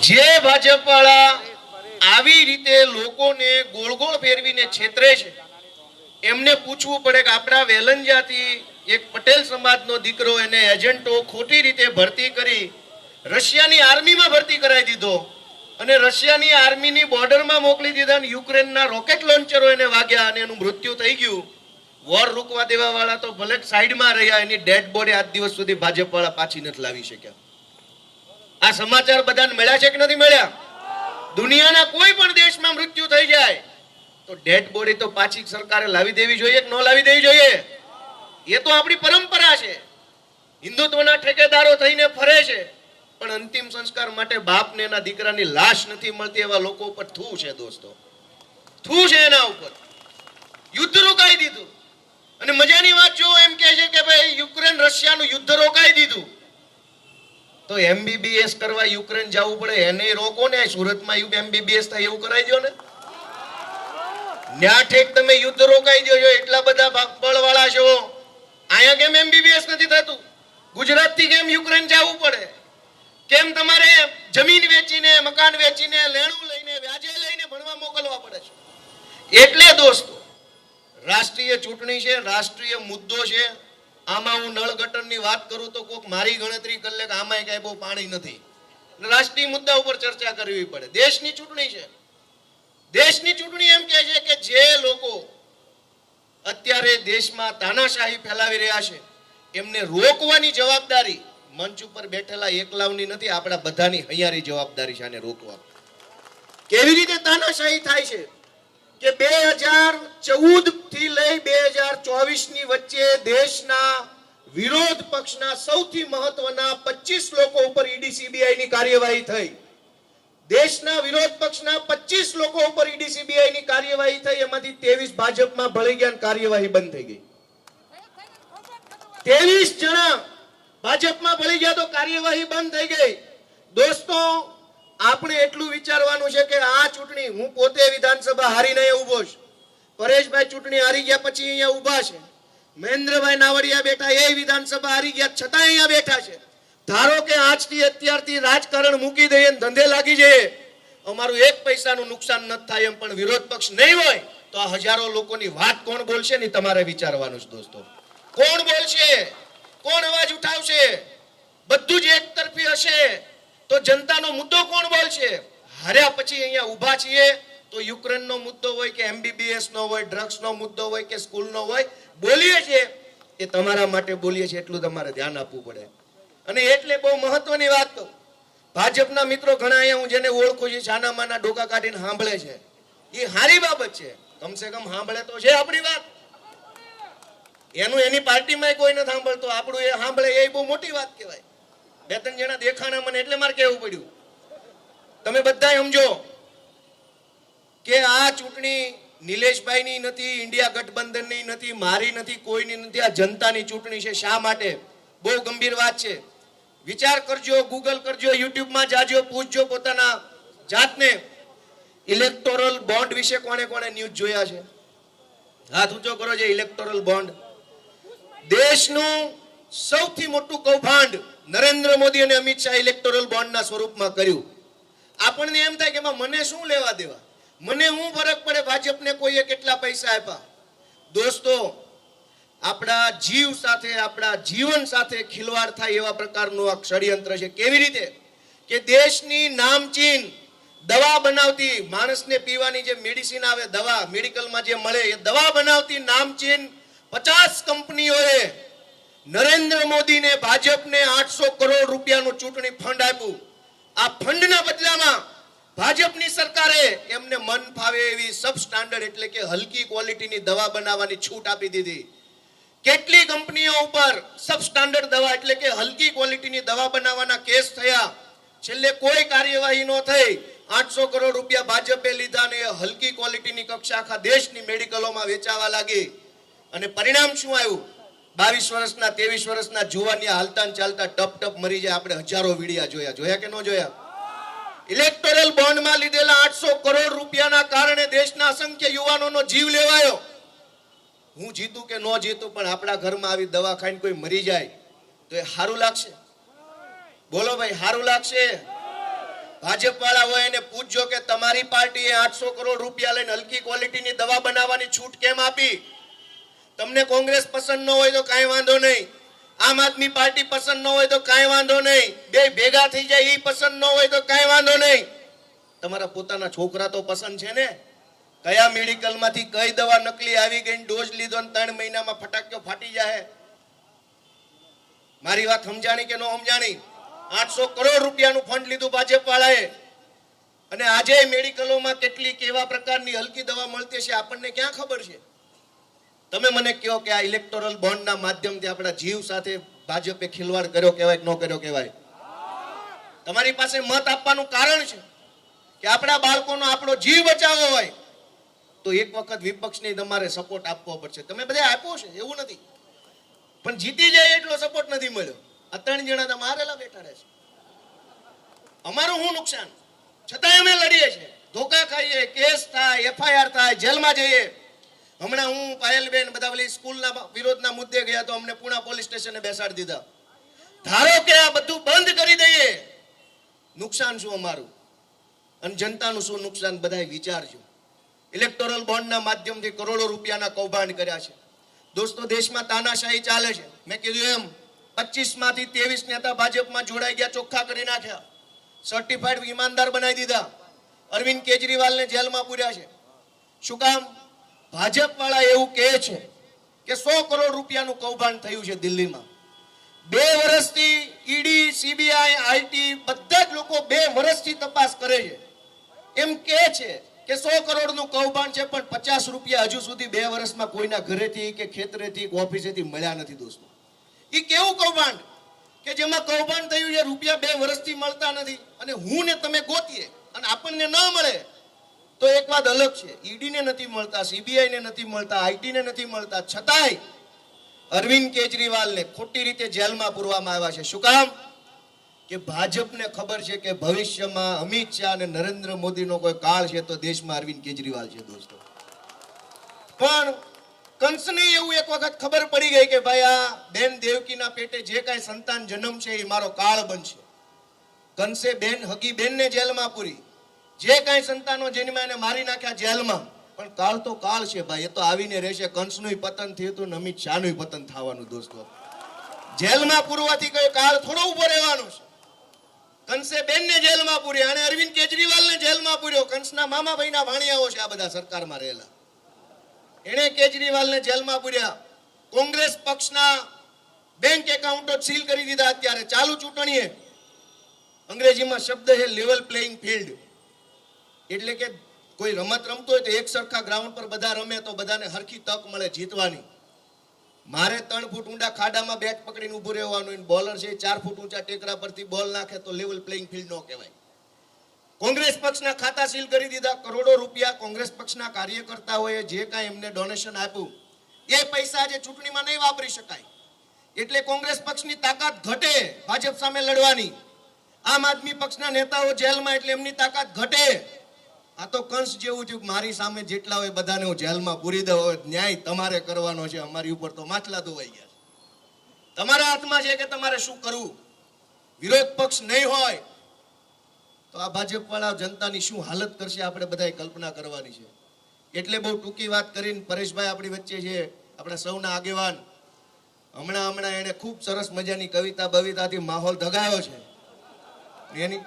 જે ભાજપ વાળા આવી રીતે લોકોને ગોળ ગોળ ફેરવીને છેતરે છે, એમને પૂછવું પડે કે આપણા વેલંજાથી એક પટેલ સમાજનો દીકરો એને એજન્ટો ખોટી રીતે ભરતી કરી રશિયાની આર્મીમાં ભરતી કરાવી દીધો અને રશિયાની આર્મીની બોર્ડરમાં મોકલી દીધા અને યુક્રેનના રોકેટ લોન્ચરો એને વાગ્યા અને એનું મૃત્યુ થઈ ગયું. વોર રોકવા દેવા વાળા તો ભલે સાઈડમાં રહ્યા, એની ડેડ બોડી આજ દિવસ સુધી ભાજપ વાળા પાછી નથી લાવી શક્યા. આ સમાચાર બધાને મળ્યા છે કે નથી મળ્યા? દુનિયાના કોઈ પણ દેશમાં મૃત્યુ થઈ જાય તો ડેડ બોડી તો પાછી સરકારે લાવી દેવી જોઈએ કે ન લાવી દેવી જોઈએ? એ તો આપણી પરંપરા છે. હિન્દુત્વના ઠેકેદારો થઈને ફરે છે, પણ અંતિમ સંસ્કાર માટે બાપને એના દીકરાની લાશ નથી મળતી. એવા લોકો ઉપર થૂ છે દોસ્તો, થૂ છે એના ઉપર. યુદ્ધ રોકાઈ દીધું અને મજાની વાત જો એમ કહે છે કે ભાઈ યુક્રેન રશિયાનું યુદ્ધ રોકાઈ દીધું તો એમબીબીએસ કરવા યુક્રેન જવું પડે, એને રોકો ને. સુરતમાં એમબીબીએસ થાય એવું કરાઈ દો ને. ન્યા ઠેક તમે યુદ્ધ રોકાઈ દો છો, એટલા બધા બળવાળા છો. અહીંયા કેમ એમબીબીએસ નથી થતું? ગુજરાતથી કેમ યુક્રેન જવું પડે? કેમ તમારે જમીન વેચીને, મકાન વેચીને, લેણું લઈને, વ્યાજે લઈને ભણવા મોકલવા પડે છે? એટલે દોસ્તો, રાષ્ટ્રીય ચૂંટણી છે, રાષ્ટ્રીય મુદ્દો છે. આમાં હું નળ ગટરની વાત કરું તો કોક મારી ગણતરી કરી લે કે આમાં કઈ બહુ પાણી નથી. રાષ્ટ્રીય મુદ્દા ઉપર ચર્ચા કરવી પડે. દેશની ચૂંટણી છે. દેશની ચૂંટણી એમ કહે છે કે જે લોકો અત્યારે દેશમાં તાનાશાહી ફેલાવી રહ્યા છે એમને રોકવાની જવાબદારી મંચ ઉપર બેઠેલા એકલાવની નથી, આપણા બધાની હૈયારી જવાબદારી છે આને રોકવા. કેવી રીતે તાનાશાહી થાય છે કે 2014 થી લઈ 2024 ની વચ્ચે દેશના વિરોધ પક્ષના સૌથી મહત્વના 25 લોકો ઉપર ઈડી સીબીઆઈ ની કાર્યવાહી થઈ. દેશના વિરોધ પક્ષના 25 લોકો ઉપર ઈડી સીબીઆઈ ની કાર્યવાહી થઈ. એમાંથી 23 ભાજપમાં ભળી ગયા અને કાર્યવાહી બંધ થઈ ગઈ. 23 જણા ભાજપમાં ભળી ગયા તો કાર્યવાહી બંધ થઈ ગઈ. દોસ્તો, આપણે એટલું વિચારવાનું છે કે આ ચૂંટણી, હું પોતે વિધાનસભા હારીને ઉભો છું, પરેશભાઈ ચૂંટણી હારી ગયા પછી અહીંયા ઉભા છે, મહેન્દ્રભાઈ નાવડિયા બેઠા એ વિધાનસભા હારી ગયા છતાં અહીંયા બેઠા છે. ધારો કે આજથી અત્યારથી રાજકારણ મૂકી દઈએ, ધંધે લાગી જઈએ, અમારું એક પૈસાનું નુકસાન ન થાય એમ, પણ વિરોધ પક્ષ નહીં હોય તો આ હજારો લોકોની વાત કોણ બોલશે ને તમારે વિચારવાનું છે દોસ્તો. કોણ બોલશે? કોણ અવાજ ઉઠાવશે? બધું જ એક તરફી હશે તો જનતાનો મુદ્દો કોણ બોલશે? હાર્યા પછી અહીંયા ઊભા છીએ તો યુક્રેનનો મુદ્દો હોય કે એમબીબીએસ નો હોય, ડ્રગ્સ નો મુદ્દો હોય કે સ્કૂલ નો હોય, બોલીએ છીએ એ તમારા માટે બોલીએ છીએ, એટલું તમારે ધ્યાન આપવું પડે. અને એટલે બહુ મહત્વની વાત કહું, ભાજપના મિત્રો ઘણા અહીંયા હું જેને ઓળખું છું છાનામાના ડોકા કાઢીને સાંભળે છે, એ સારી બાબત છે. કમસે કમ સાંભળે તો છે આપણી વાત. એનું એની પાર્ટીમાં કોઈ નથી સાંભળતો, આપણું એ સાંભળે એ બહુ મોટી વાત કહેવાય. 2-3 જણા દેખાણા મને એટલે મારે કહેવું પડ્યું. તમે બધા સમજો કે આ ચૂંટણી નિલેશભાઈની નથી, ઇન્ડિયા ગઠબંધનની નથી, મારી નથી, કોઈની નથી, આ જનતાની ચૂંટણી છે. શા માટે? બહુ ગંભીર વાત છે. વિચાર કરજો, ગૂગલ કરજો, યુટ્યુબમાં જાજો, પૂછજો પોતાના જાતને. ઇલેક્ટોરલ બોન્ડ વિશે કોણે કોણે ન્યૂઝ જોયા છે? હાથ ઊંચો કરો. જે ઇલેક્ટોરલ બોન્ડ, દેશનું સૌથી મોટું કૌભાંડ નરેન્દ્ર મોદી અને અમિત શાહ ઇલેક્ટોરલ બોન્ડના સ્વરૂપમાં કર્યું. આપણને એમ થાય કે મને શું લેવા દેવા, મને શું ફરક પડે ભાજપને કોઈએ કેટલા પૈસા આપ્યા? દોસ્તો, આપણા જીવ સાથે, આપણા જીવન સાથે ખિલવાડ થાય એવા પ્રકારનું આ ષડયંત્ર છે. કેવી રીતે કે દેશની નામચીન દવા બનાવતી, માણસને પીવાની જે મેડિસિન આવે, દવા મેડિકલમાં જે મળે એ દવા બનાવતી નામચીન 50 કંપનીઓએ નરેન્દ્ર મોદીને, ભાજપને 800 કરોડ રૂપિયાનું ચૂંટણી ફંડ આપ્યું. આ ફંડના બદલામાં ભાજપની સરકારે એમને મન ફાવે એવી સબ સ્ટાન્ડર્ડ એટલે કે હલકી ક્વોલિટીની દવા બનાવવાની છૂટ આપી દીધી. કેટલી કંપનીઓ ઉપર સબ સ્ટાન્ડર્ડ દવા એટલે કે હલકી ક્વોલિટીની દવા બનાવવાના કેસ થયા, છેલ્લે કોઈ કાર્યવાહી ન થઈ. 800 કરોડ રૂપિયા ભાજપે લીધા અને હલકી ક્વોલિટીની કક્ષા આખા દેશની મેડિકલોમાં વેચાવા લાગી. અને પરિણામ શું આવ્યું? 22 વર્ષના 23 વર્ષના જુવાનિયા હાલતા ચાલતા ટપ ટપ મરી જાય. આપણે હજારો વિડિયા જોયા કે ન જોયા? ઇલેક્ટોરલ બોન્ડમાં લીધેલા 800 કરોડ રૂપિયાના કારણે દેશના અસંખ્ય યુવાનોનો જીવ લેવાયો. હું જીતું કે ન જીતું, પણ આપણા ઘરમાં આવી દવા ખાઈને કોઈ મરી જાય તો એ સારું લાગશે? બોલો ભાઈ, સારું લાગશે? ભાજપ વાળા હોય એને પૂછજો કે તમારી પાર્ટીએ 800 કરોડ રૂપિયા લઈને હલકી ક્વોલિટીની દવા બનાવવાની છૂટ કેમ આપી? તમને કોંગ્રેસ પસંદ ન હોય તો કાંઈ વાંધો નહીં, આમ આદમી પાર્ટી પસંદ ન હોય તો કાંઈ વાંધો નહીં, બે ભેગા થઈ જાય એ પસંદ ન હોય તો કાંઈ વાંધો નહીં, તમારા પોતાના છોકરા તો પસંદ છે ને? કયા મેડિકલમાંથી કઈ દવા નકલી આવી ગઈ, ડોઝ લીધો ને 3 મહિનામાં ફટાક્યો ફાટી જાય? મારી વાત સમજાણી કે ન સમજાણી? 800 કરોડ રૂપિયાનું ફંડ લીધું ભાજપ વાળાએ, અને આજે મેડિકલોમાં કેટલી કેવા પ્રકારની હલકી દવા મળતી છે આપણને ક્યાં ખબર છે? તમે મને કહો કે આ ઇલેક્ટોરલ બોન્ડના માધ્યમથી આપણા જીવ સાથે ભાજપે ખિલવાડ કર્યો કહેવાય કે ન કર્યો કહેવાય? તમારી પાસે મત આપવાનું કારણ છે કે આપણા બાળકોનો આપણો જીવ બચાવવો હોય તો એક વખત વિપક્ષને તમારે સપોર્ટ આપવો પડશે. તમે બધા આપ્યો છે એવું નથી, પણ જીતી જાય એટલો સપોર્ટ નથી મળ્યો. આ 3 જણા તમે હારેલા બેઠા રહે છે. અમારું શું નુકસાન? છતાંય અમે લડીએ છીએ, ધોકા ખાઈએ, કેસ થાય, FIR થાય, જેલમાં જઈએ. હમણાં હું પાયલબેન બધા પેલી સ્કૂલના વિરોધના મુદ્દે ગયા તો અમને પુણા પોલીસ સ્ટેશને બેસાડી દીધા. ધારો કે આ બધું બંધ કરી દઈએ, નુકસાન શું અમારું અને જનતાનું શું નુકસાન? બધાય વિચારજો. ઇલેક્ટોરલ બોન્ડના માધ્યમથી કરોડો રૂપિયાના કૌભાંડ કર્યા છે. દોસ્તો, દેશમાં તાનાશાહી ચાલે છે. મેં કીધું એમ 25 માંથી 23 નેતા ભાજપમાં જોડાઈ ગયા, ચોખ્ખા કરી નાખ્યા, સર્ટિફાઈડ ઈમાનદાર બનાવી દીધા. અરવિંદ કેજરીવાલને જેલમાં પૂર્યા છે. શું કામ? ભાજપ વાળા એવું કહે છે કે 100 કરોડ રૂપિયાનું કૌભાંડ થયું છે દિલ્હીમાં. 2 વર્ષથી ઈડી, CBI, IT બધા જ લોકો 2 વર્ષથી તપાસ કરે છે. એમ કહે છે કે 100 કરોડનું કૌભાંડ છે, પણ 50 રૂપિયા હજુ સુધી 2 વર્ષમાં કોઈના ઘરેથી કે ખેતરેથી કે ઓફિસેથી મળ્યા નથી. દોસ્તો, એ કેવું કૌભાંડ કે જેમાં કૌભાંડ થયું છે, રૂપિયા 2 વર્ષથી મળતા નથી, અને હું ને તમે ગોતીએ અને આપણને ન મળે તો એક વાત અલગ છે. ઈડી ને નથી મળતા, CBI ને નથી મળતા, IT ને નથી મળતા, છતાંય અરવિંદ કેજરીવાલને ખોટી રીતે જેલમાં પૂરવામાં આવ્યા છે. શું કામ? કે ભાજપને ખબર છે કે ભવિષ્યમાં અમિત શાહ અને નરેન્દ્ર મોદીનો કોઈ કાળ છે તો દેશમાં અરવિંદ કેજરીવાલ છે. દોસ્તો, પણ કંસને એવું એક વખત ખબર પડી ગઈ કે ભાઈ આ બેન દેવકીના પેટે જે કાંઈ સંતાન જન્મ છે એ મારો કાળ બનશે. કંસે બેન હગી બેનને જેલમાં પૂરી, જે કાંઈ સંતાનો જન્મ્યા એને મારી નાખ્યા જેલમાં. પણ કાળ તો કાળ છે ભાઈ, એ તો આવીને રહેશે. કંસનું પતન થયું હતું, અમિત શાહનું પતન થવાનું. દોસ્તો, જેલમાં પૂરવાથી કઈ કાળ થોડો ઉભો રહેવાનો છે? કંસે બેનને જેલમાં પૂર્યા અને અરવિંદ કેજરીવાલને જેલમાં પૂર્યો. કંસના મામા ભાઈના ભાણિયાઓ છે આ બધા સરકારમાં રહેલા, એને કેજરીવાલને જેલમાં પૂર્યા. કોંગ્રેસ પક્ષના બેંક એકાઉન્ટો સીલ કરી દીધા. અત્યારે ચાલુ ચૂંટણીએ અંગ્રેજીમાં શબ્દ છે લેવલ પ્લેઇંગ ફિલ્ડ, એટલે કે કોઈ રમત રમતો હોય તો એક સરખા ગ્રાઉન્ડ પર બધા રમે તો બધાને હરખી તક મળે જીતવાની. મારે 3 ફૂટ ઊંડા ખાડામાં બેટ પકડીને ઊભું રહેવાનું, બોલર છે 4 ફૂટ ઊંચા ટેકરા પરથી બોલ નાખે તો લેવલ પ્લેઇંગ ફિલ્ડ ન કહેવાય. કોંગ્રેસ પક્ષના ખાતા સીલ કરી દીધા. કરોડો રૂપિયા કોંગ્રેસ પક્ષના કાર્યકર્તાઓએ જે કાંઈ એમને ડોનેશન આપ્યું એ પૈસા આજે ચૂંટણીમાં નહીં વાપરી શકાય, એટલે કોંગ્રેસ પક્ષની તાકાત ઘટે ભાજપ સામે લડવાની. આમ આદમી પક્ષના નેતાઓ જેલમાં એટલે એમની તાકાત ઘટે. આ તો કંસ જેવું થયું, મારી સામે જેટલા હોય બધાને હું જેલમાં પૂરી દઉં. ન્યાય તમારે કરવાનો છે, અમારી ઉપર તો માછલા ધોવાઈ ગયા. તમારા હાથમાં છે કે તમારે શું કરવું. વિરોધ પક્ષ નહીં હોય તો આ ભાજપ વાળા જનતાની શું હાલત કરશે આપણે બધાએ કલ્પના કરવાની છે. એટલે બહુ ટૂંકી વાત કરીને પરેશભાઈ આપણી વચ્ચે છે, આપણા સૌના આગેવાન. હમણાં એને ખૂબ સરસ મજાની કવિતા બવિતાથી માહોલ ધગાયો છે. એની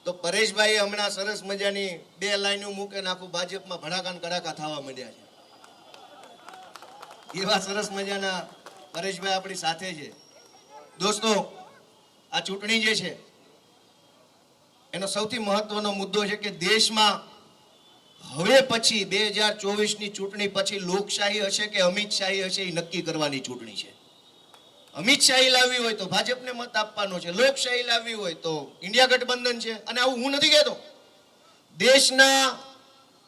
તો પરેશભાઈ હમણાં સરસ મજાની 2 લાઈનો મૂકે ને આખું ભાજપમાં ભડાકાન કડાકા થવા માંડ્યા છે. એવા સરસ મજાના પરેશભાઈ આપણી સાથે છે. દોસ્તો, આ ચૂંટણી જે છે એનો સૌથી મહત્વનો મુદ્દો છે કે દેશમાં હવે પછી 2024ની ચૂંટણી પછી લોકશાહી હશે કે અમિતશાહી હશે એ નક્કી કરવાની ચૂંટણી છે. અમિતશાહી લાવવી હોય તો ભાજપને મત આપવાનો છે, લોકશાહી લાવવી હોય તો ઇન્ડિયા ગઠબંધન છે. અને આવું હું નથી કહેતો, દેશના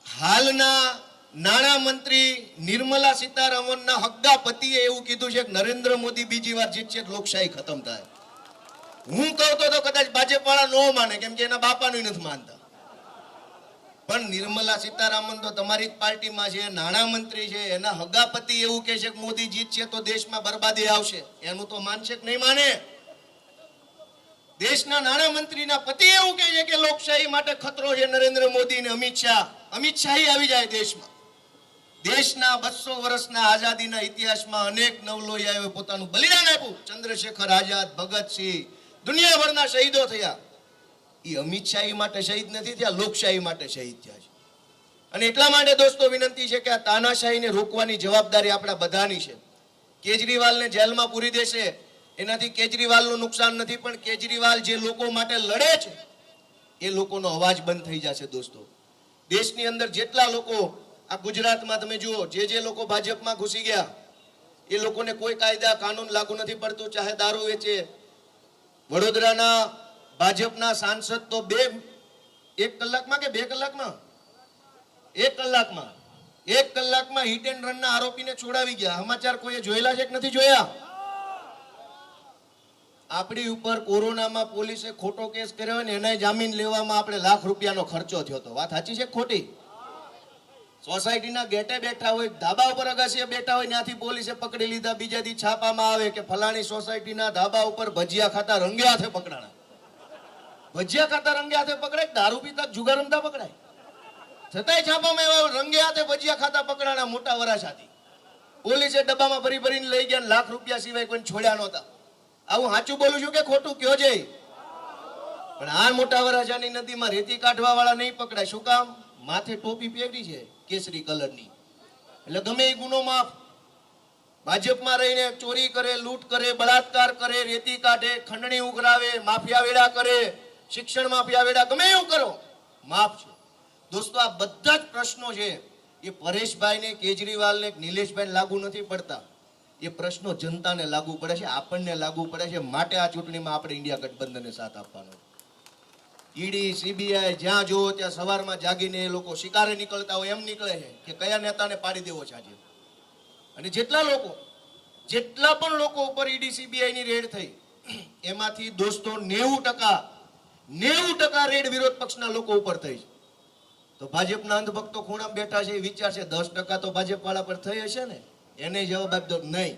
હાલના નાણામંત્રી નિર્મલા સીતારામનના હગ્ગા પતિએ એવું કીધું છે કે નરેન્દ્ર મોદી બીજી વાર જીતશે તો લોકશાહી ખતમ થાય. હું કહું તો કદાચ ભાજપ વાળા ન માને, કેમ કે એના બાપાનું નથી માનતા. પણ નિર્મલા સીતારામન તો તમારી જ પાર્ટીમાં છે, નાણામંત્રી છે, એના હગ્ગા પતિ એવું કહે છે કે મોદી જીતશે તો દેશમાં બરબાદી આવશે. એનું તો માનશે કે નહીં માને? દેશના નાણામંત્રીના પતિ એવું કહે છે કે લોકશાહી માટે ખતરો છે નરેન્દ્ર મોદી અને અમિત શાહ આવી જાય દેશમાં. દેશના 200 વર્ષના આઝાદીના ઇતિહાસમાં અનેક નવલોહિયાઓએ પોતાનું બલિદાન આપ્યું. ચંદ્રશેખર આઝાદ, ભગતસિંહ, દુનિયાભરના શહીદો થયા. એ અમિત શાહી માટે શહીદ નથી થયા, લોકશાહી માટે શહીદ થયા છે. અને એટલા માટે દોસ્તો વિનંતી છે કે આ તાનાશાહીને રોકવાની જવાબદારી આપણા બધાની છે. કેજરીવાલને જેલમાં પૂરી દેશે એનાથી કેજરીવાલનું નુકસાન નથી, પણ કેજરીવાલ જે લોકો માટે લડે છે એ લોકોનો અવાજ બંધ થઈ જશે. દોસ્તો, દેશની અંદર જેટલા લોકો, આ ગુજરાતમાં તમે જુઓ, જે લોકો ભાજપમાં ઘૂસી ગયા એ લોકોને કોઈ કાયદા કાનૂન લાગુ નથી પડતું, ચાહે દારૂ વેચે. વડોદરાના ભાજપના સાંસદ તો 1 કલાકમાં કે 2 કલાકમાં 1 કલાકમાં હિટ એન્ડ રનના આરોપીને છોડાવી ગયા. સમાચાર કોઈએ જોયેલા છે કે નથી જોયા? આપણી ઉપર કોરોનામાં પોલીસે ખોટો કેસ કર્યો ને એના જામીન લેવામાં આપણે લાખ રૂપિયાનો ખર્ચો થયો હતો. વાત સાચી છે ખોટી? સોસાયટીના ગેટે બેઠા હોય, ધાબા ઉપર અગાસીએ બેઠા હોય, ત્યાંથી પોલીસે પકડી લીધા. બીજા દી છાપામાં આવે કે ફલાણી સોસાયટીના ધાબા ઉપર ભજીયા ખાતા રંગે હાથે પકડાણા. ભજીયા ખાતા રંગે હાથે પકડાય, દારૂ પીતા જુગાર રમતા પકડાય. છતાંય છાપામાં એવા રંગે હાથે ભજીયા ખાતા પકડાણા મોટા વરાછાથી. પોલીસે ડબ્બામાં ભરી ભરીને લઈ ગયા, લાખ રૂપિયા સિવાય કોઈને છોડ્યા નહોતા. આવું સાચું બોલું છું કે ખોટું કયો છે? પણ આ મોટા વરાછાની નદીમાં રેતી કાઢવા વાળા નહીં પકડાય. શું કામ? માથે ટોપી પહેરી છે કેસરી કલરની, એટલે ગમે એ ગુનો માફ. ભાજપમાં રહીને ચોરી કરે, લૂંટ કરે, બળાત્કાર કરે, રેતી કાઢે, ખંડણી ઉઘરાવે, માફિયા વેડા કરે, શિક્ષણ માફિયા વેડા, ગમે એવું કરો, માફ છે. દોસ્તો, આ બધા જ પ્રશ્નો છે એ પરેશભાઈને, કેજરીવાલને, નિલેશભાઈને લાગુ નથી પડતા. એ પ્રશ્નો જનતાને લાગુ પડે છે, આપણને લાગુ પડે છે. માટે આ ચૂંટણીમાં આપણે ઇન્ડિયા ગઠબંધનને સાથ આપવાનો. ઈડી, સીબીઆઈ જ્યાં જોવો ત્યાં સવારમાં જાગીને એ લોકો શિકારે નીકળતા હોય એમ નીકળે છે કે કયા નેતાને પાડી દેવો છે આજે. અને જેટલા પણ લોકો ઉપર ઈડી, સીબીઆઈ ની રેડ થઈ એમાંથી દોસ્તો 90% રેડ વિરોધ પક્ષના લોકો ઉપર થઈ છે. તો ભાજપના અંધભક્તો ખૂણામાં બેઠા છે, એ વિચારશે 10% તો ભાજપ વાળા પર થઈ હશે ને. એને જવાબ આપજો નહીં,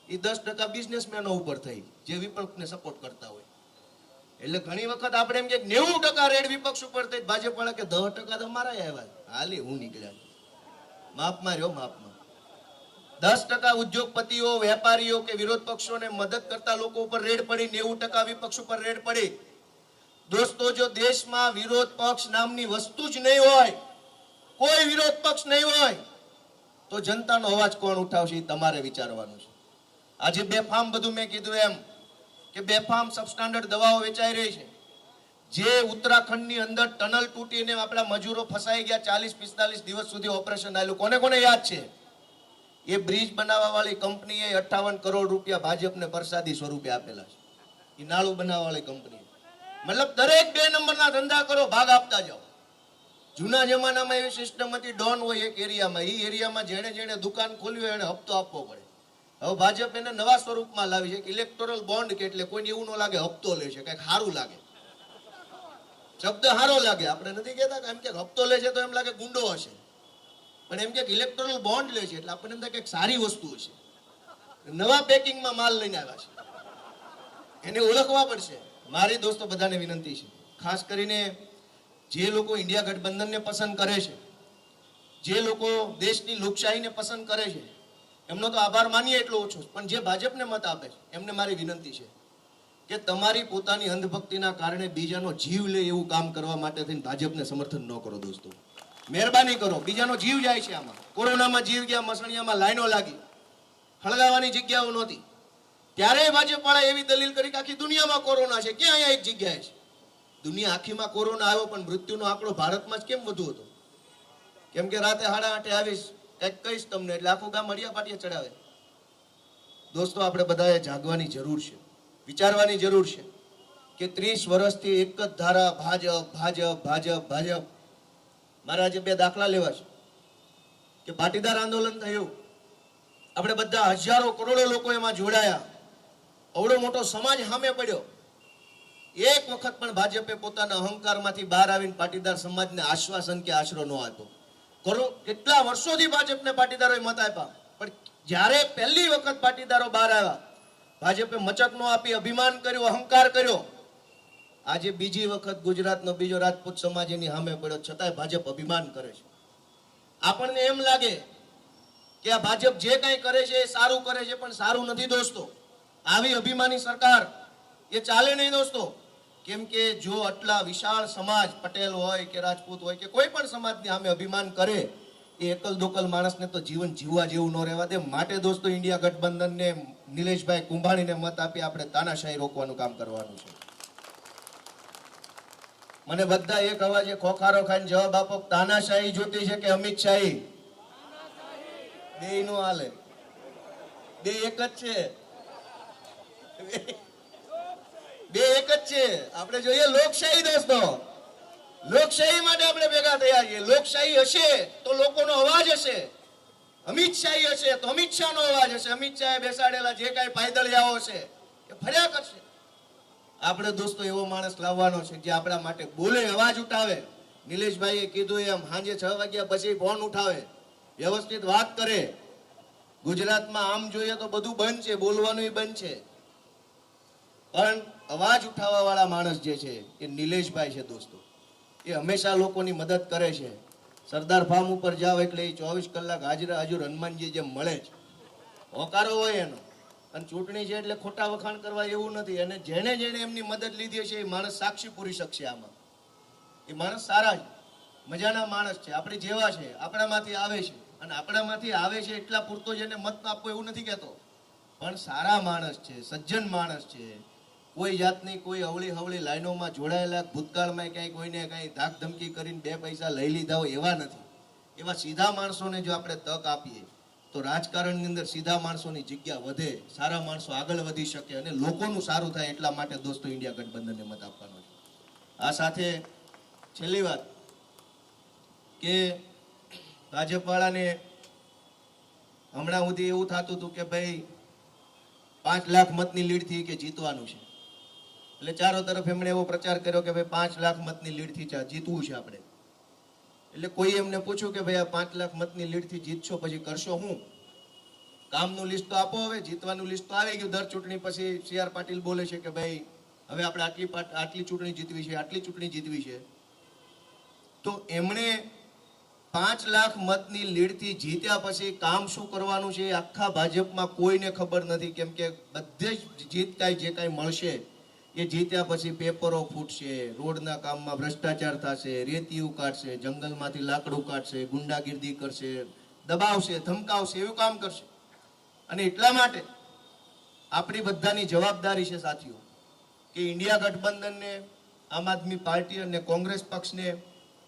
એ 10% બિઝનેસમેનો ઉપર થઈ જે વિપક્ષને સપોર્ટ કરતા હોય. એટલે ઘણી વખત આપણે એમ કે 90% રેડ વિપક્ષ ઉપર થઈ, ભાજપ વાળા કે 10% તો મારા આવ્યા, હાલી હું નીકળ્યા. માપમાં રહ્યો, માપમાં. 10% ઉદ્યોગપતિઓ, વેપારીઓ કે વિરોધ પક્ષોને મદદ કરતા લોકો ઉપર રેડ પડી, 90% વિપક્ષ ઉપર રેડ પડી. દોસ્તો, જો દેશમાં વિરોધ પક્ષ નામની વસ્તુ જ નહીં હોય, કોઈ વિરોધ પક્ષ નહીં હોય, તો જનતાનો અવાજ કોણ ઉઠાવશે એ તમારે વિચારવાનું છે. આજે બેફામ બધું મેં કીધું એમ કે બેફામ સબસ્ટાન્ડર્ડ દવાઓ વેચાઈ રહી છે. જે ઉત્તરાખંડની અંદર ટનલ તૂટીને આપણા મજૂરો ફસાઈ ગયા, 40-45 દિવસ સુધી ઓપરેશન આવેલું. કોને કોને યાદ છે? એ બ્રિજ બનાવવા વાળી કંપનીએ 58 કરોડ રૂપિયા ભાજપને પ્રસાદી સ્વરૂપે આપેલા છે. એ નાળું બનાવવા વાળી કંપની. મતલબ દરેક 2 નંબરના ધંધા કરો, ભાગ આપતા જાઓ. જૂના જમાનામાં એવી સિસ્ટમ હતી, ડોન હોય એક એરિયામાં, એ એરિયામાં જેણે દુકાન ખોલ્યું હોય એને હપ્તો આપવો પડે. હવે ભાજપ એને નવા સ્વરૂપમાં લાવી છે કે ઇલેક્ટોરલ બોન્ડ, કે એટલે કોઈને એવું ન લાગે હપ્તો લે છે, કંઈક સારું લાગે, શબ્દ સારો લાગે. આપણે નથી કહેતા કે એમ કે હપ્તો લે છે તો એમ લાગે ગુંડો હશે, પણ એમ કે ઇલેક્ટોરલ બોન્ડ લે છે એટલે આપણને એમ થાય કે સારી વસ્તુ હશે. નવા પેકિંગમાં માલ લઈને આવ્યા છે, એને ઓળખવા પડશે. મારી દોસ્તો બધાને વિનંતી છે, ખાસ કરીને જે લોકો ઇન્ડિયા ગઠબંધનને પસંદ કરે છે, જે લોકો દેશની લોકશાહીને પસંદ કરે છે, એમનો તો આભાર માનીએ એટલો ઓછો. પણ જે ભાજપને મત આપે છે એમને મારી વિનંતી છે કે તમારી પોતાની અંધભક્તિના કારણે બીજાનો જીવ લે એવું કામ કરવા માટે થઈને ભાજપને સમર્થન ન કરો. દોસ્તો, મહેરબાની કરો. બીજાનો જીવ જાય છે આમાં. કોરોનામાં જીવ ગયા, મસણિયામાં લાઈનો લાગી, હળગાવવાની જગ્યાઓ નહોતી, ત્યારે ભાજપ વાળા એવી દલીલ કરી કે આખી દુનિયામાં કોરોના છે, ક્યાં અહીંયા એક જગ્યાએ છે? દુનિયા આખીમાં કોરોના આવ્યો, પણ મૃત્યુનો આંકડો ભારતમાં જ કેમ વધુ હતો? કેમ કે રાતે 8:30 આવીશ, કંઈક કહીશ તમને એટલે આખું ગામ હળિયા પાટિયા ચડાવે. દોસ્તો, આપણે બધાએ જાગવાની જરૂર છે, વિચારવાની જરૂર છે કે 30 વર્ષથી એક જ ધારા ભાજપ ભાજપ ભાજપ ભાજપ. મારા આજે 2 દાખલા લેવા છે કે પાટીદાર આંદોલન થયું, આપણે બધા હજારો કરોડો લોકો એમાં જોડાયા, અવડો મોટો સમાજ સામે પડ્યો. એક વખત પણ ભાજપે પોતાના અહંકારમાંથી બહાર આવીને પાટીદાર સમાજને આશ્વાસન કે આશરો ન આપ્યો. કેટલા વર્ષોથી ભાજપને પાટીદારોએ મત આપ્યા, પણ જ્યારે પહેલી વખત પાટીદારો બહાર આવ્યા, ભાજપે મચક નો આપી, અભિમાન કર્યું, અહંકાર કર્યો, આજે બીજી વખત ગુજરાતનો બીજો રાજપૂત સમાજ એની સામે પડ્યો, છતાંય ભાજપ અભિમાન કરે છે. આપણને એમ લાગે કે આ ભાજપ જે કંઈ કરે છે એ સારું કરે છે, પણ સારું નથી દોસ્તો. આવી અભિમાની સરકાર એ ચાલે નહીં દોસ્તો. કેમ કે જો આટલા વિશાળ સમાજ, પટેલ હોય કે રાજપૂત હોય કે કોઈ પણ સમાજની સામે અભિમાન કરે, એ એકલ દોકલ માણસને તો જીવન જીવવા જેવું ન રહેવા દે. માટે દોસ્તો ઇન્ડિયા ગઠબંધનને, નિલેશભાઈ કુંભાણીને મત આપી આપણે તાનાશાહી રોકવાનું કામ કરવાનું છે. મને બધા એક અવાજે ખોખારો ખાઈને જવાબ આપો, તાનાશાહી જોતી છે કે અમિત શાહી? બે નો હાલે, બે એક જ છે, બે એક જ છે. આપણે જોઈએ લોકશાહી દોસ્તો, લોકશાહી માટે આપણે ભેગા થયા છીએ. લોકશાહી હશે તો લોકોનો અવાજ હશે, અમિત શાહી હશે તો અમિત શાહનો અવાજ હશે. અમિત શાહે બેસાડેલા જે કાંઈ પાયદળિયાઓ હશે એ ફર્યા કરશે. આપણે દોસ્તો એવો માણસ લાવવાનો છે જે આપણા માટે બોલે, અવાજ ઉઠાવે. નિલેશભાઈએ કીધું એમ સાંજે 6 વાગ્યા પછી ફોન ઉઠાવે, વ્યવસ્થિત વાત કરે. ગુજરાતમાં આમ જોઈએ તો બધું બંધ છે, બોલવાનું બંધ છે, પણ અવાજ ઉઠાવવા વાળા માણસ જે છે એ નિલેશભાઈ છે દોસ્તો. એ હંમેશા લોકોની મદદ કરે છે. સરદાર ફાર્મ ઉપર જાવ એટલે એ 24 કલાક હાજરા હાજર હનુમાનજી જેમ મળે છે. હોકારો હોય એનો. અને ચૂંટણી છે એટલે ખોટા વખાણ કરવા એવું નથી. અને જેને જેને એમની મદદ લીધી છે એ માણસ સાક્ષી પૂરી શકશે આમાં. એ માણસ સારા છે, મજાના માણસ છે, આપણે જેવા છે, આપણામાંથી આવે છે. અને આપણામાંથી આવે છે એટલા પૂરતો જેને મત આપવો એવું નથી કહેતો, પણ સારા માણસ છે, સજ્જન માણસ છે. કોઈ જાતની કોઈ અવળી હવળી લાઈનોમાં જોડાયેલા, ભૂતકાળમાં ક્યાંય કોઈને કાંઈ ધાક ધમકી કરીને 2 પૈસા લઈ લીધા હોય એવા નથી. એવા સીધા માણસોને જો આપણે તક આપીએ તો રાજકારણની અંદર સીધા માણસોની જગ્યા વધે, સારા માણસો આગળ વધી શકે અને લોકોનું સારું થાય. એટલા માટે દોસ્તો ઇન્ડિયા ગઠબંધનને મત આપવાનો છે. આ સાથે છેલ્લી વાત કે ભાજપ વાળાને હમણાં સુધી એવું થતું હતું કે ભાઈ 5 લાખ મતની લીડથી કે જીતવાનું છે, એટલે ચારો તરફ એમણે એવો પ્રચાર કર્યો કે ભાઈ 5 લાખ મતની લીડથી જીતવું છે આપણે. એટલે કોઈ એમને પૂછ્યું કે ભાઈ આ 5 લાખ મતની લીડથી જીતશો પછી કરશો હું? કામનું લિસ્ટ તો આપો. હવે જીતવાનું લિસ્ટ તો આવી ગયું. દર ચૂંટણી પછી CR પાટીલ બોલે છે કે ભાઈ હવે આપણે આટલી ચૂંટણી જીતવી છે, આટલી ચૂંટણી જીતવી છે. તો એમણે 5 લાખ મતની લીડથી જીત્યા પછી કામ શું કરવાનું છે આખા ભાજપમાં કોઈને ખબર નથી. કેમ કે બધે જ જીત કાંઈ જે કાંઈ મળશે એ જીત્યા પછી પેપરો ફૂટશે, રોડના કામમાં ભ્રષ્ટાચાર થશે, રેતીયું કાઢશે, જંગલમાંથી લાકડું કાઢશે, ગુંડાગીર્દી કરશે, દબાવશે, ધમકાવશે, એવું કામ કરશે. અને એટલા માટે આપણી બધાની જવાબદારી છે સાથીઓ કે ઇન્ડિયા ગઠબંધનને, આમ આદમી પાર્ટી અને કોંગ્રેસ પક્ષને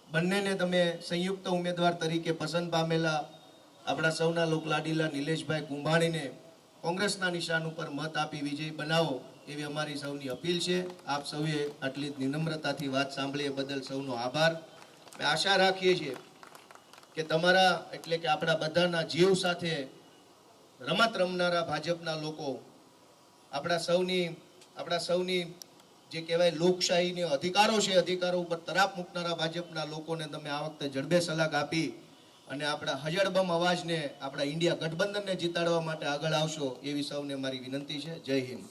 બંનેને તમે સંયુક્ત ઉમેદવાર તરીકે પસંદ પામેલા આપણા સૌના લોકલાડીલા નિલેશભાઈ કુંભાણીને કોંગ્રેસના નિશાન ઉપર મત આપી વિજય બનાવો એવી અમારી સૌની અપીલ છે. આપ સૌએ આટલી નિનમ્રતાથી વાત સાંભળી એ બદલ સૌનો આભાર. અમે આશા રાખીએ છીએ કે તમારા એટલે કે આપણા બધાના જીવ સાથે રમત રમનારા ભાજપના લોકો, આપણા સૌની જે કહેવાય લોકશાહીના અધિકારો છે, અધિકારો ઉપર તરાપ મૂકનારા ભાજપના લોકોને તમે આ વખતે જડબે સલાક આપી અને આપણા હજળબમ અવાજને, આપણા ઇન્ડિયા ગઠબંધનને જીતાડવા માટે આગળ આવશો એવી સૌને મારી વિનંતી છે. જય હિન્દ.